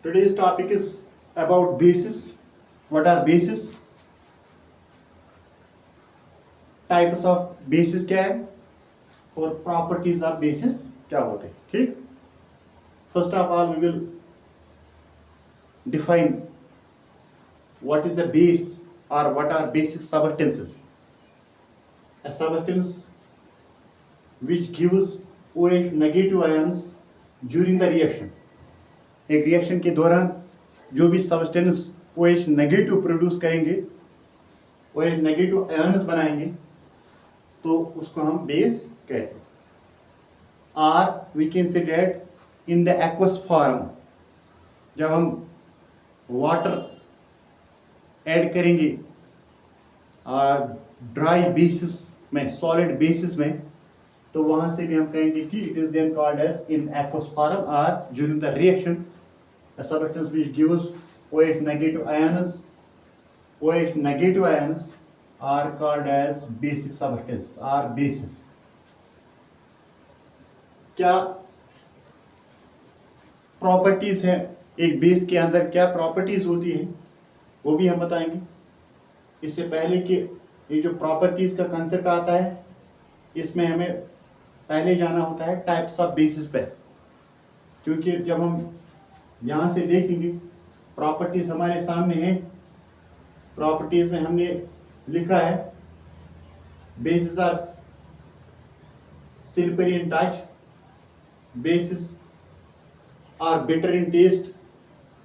Today's topic is about bases. What are bases? Types of bases क्या है और properties of bases क्या होते हैं. ठीक. First of all, we will define what is a base or what are basic substances. A substance which gives OH negative ions during the reaction. एक reaction के दौरान जो भी सब्सटेंस OH नेगेटिव प्रोड्यूस करेंगे, OH नेगेटिव आयन्स बनाएंगे, तो उसको हम बेस कहते हैं. और we can say that in the aqueous form, जब हम वाटर ऐड करेंगे ड्राई बेसिस में, सॉलिड बेसिस में, तो वहां से भी हम कहेंगे कि it is then called as in aqueous form और during the reaction a substance which gives OH negative ions are called as basic substance or bases. क्या प्रॉपर्टीज है एक बेस के अंदर, क्या प्रॉपर्टीज होती है वो भी हम बताएंगे. इससे पहले कि ये जो प्रॉपर्टीज का कंसेप्ट आता है, इसमें हमें पहले जाना होता है टाइप्स ऑफ बेसिस पे, क्योंकि जब हम यहाँ से देखेंगे प्रॉपर्टीज हमारे सामने है. प्रॉपर्टीज में हमने लिखा है bases are slippery in touch, bases are bitter in taste,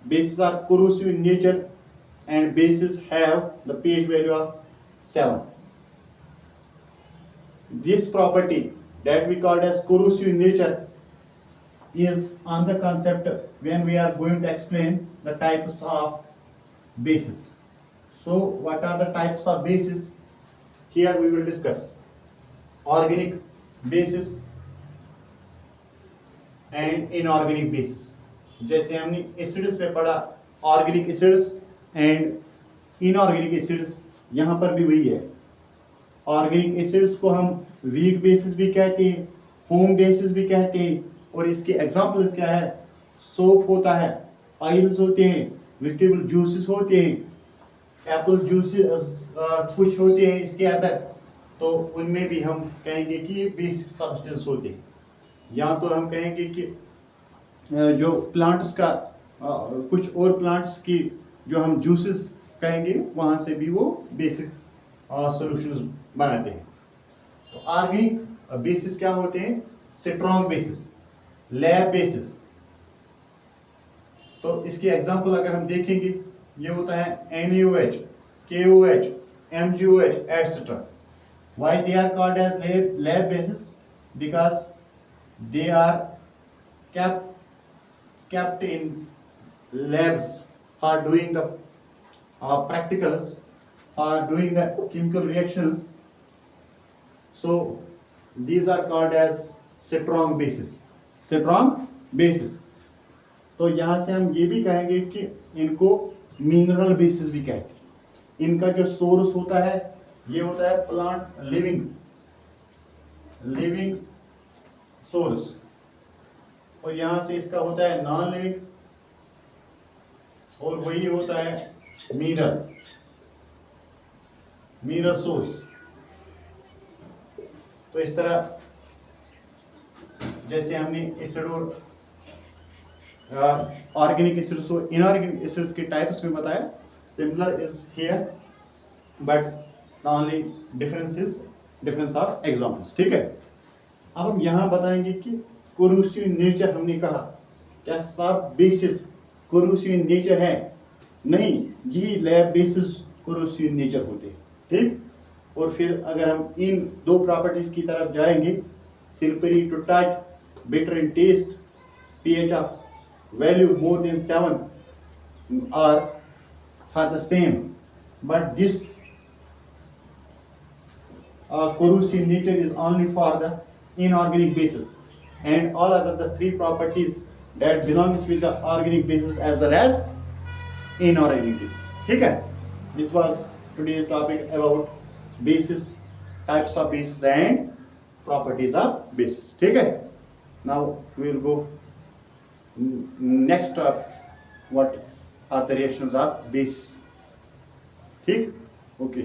bases are corrosive in nature, and bases have the pH value of 7. This property that we called as corrosive in nature is on the concept when we are going to explain the types of bases. So what are the types of bases? Here we will discuss organic bases and inorganic bases. जैसे हमने acids में पढ़ा organic acids and inorganic acids, यहाँ पर भी वही है. Organic acids को हम वीक बेसिस भी कहते हैं, होम बेसिस भी कहते हैं, और इसके एग्जांपल्स क्या है, सोप होता है, ऑयल्स होते हैं, वेजिटेबल जूसेस होते हैं, एप्पल जूसेस कुछ होते हैं इसके अंदर, तो उनमें भी हम कहेंगे कि ये बेसिक सब्सटेंस होते हैं. या तो हम कहेंगे कि जो प्लांट्स का कुछ और प्लांट्स की जो हम जूसेस कहेंगे, वहाँ से भी वो बेसिक सॉल्यूशंस बनाते हैं. तो ऑर्गेनिक बेसिस क्या होते हैं, स्ट्रॉन्ग बेसिस, लैब बेसिस. तो इसके एग्जांपल अगर हम देखेंगे, ये होता है NaOH, KOH, MgOH, etc. Why they are called as lab bases? Because they are kept in labs for doing the practicals, for doing the chemical reactions. So these are called as strong bases. Strong bases. तो यहाँ से हम ये भी कहेंगे कि इनको mineral basis भी कहते हैं. इनका जो सोर्स होता है, ये होता है प्लांट लिविंग सोर्स, और यहाँ से इसका होता है नॉन लिविंग, और वही होता है मिनरल सोर्स. तो इस तरह जैसे हमने एसिड और ऑर्गेनिक एसिड्स और इनऑर्गेनिक एसिड्स के टाइप्स में बताया, similar is here, but the only difference of examples. ठीक है. अब हम यहाँ बताएंगे कि कोरोसिव नेचर. हमने कहा क्या सब बेसिस कोरोसिव नेचर है? नहीं, यही लैब बेसिस कोरोसिव नेचर होते हैं. ठीक. और फिर अगर हम इन दो प्रॉपर्टीज की तरफ जाएंगे, slippery to touch, bitter in taste, pH of value more than 7 are for the same, but this corrosive nature is only for the inorganic bases, and all other the three properties that belongs with the organic bases as well as inorganic bases. ठीक है. This was today's topic about bases, types of bases and properties of bases. ठीक है. Now we will go next topic, what are the reactions of basis. ठीक, okay.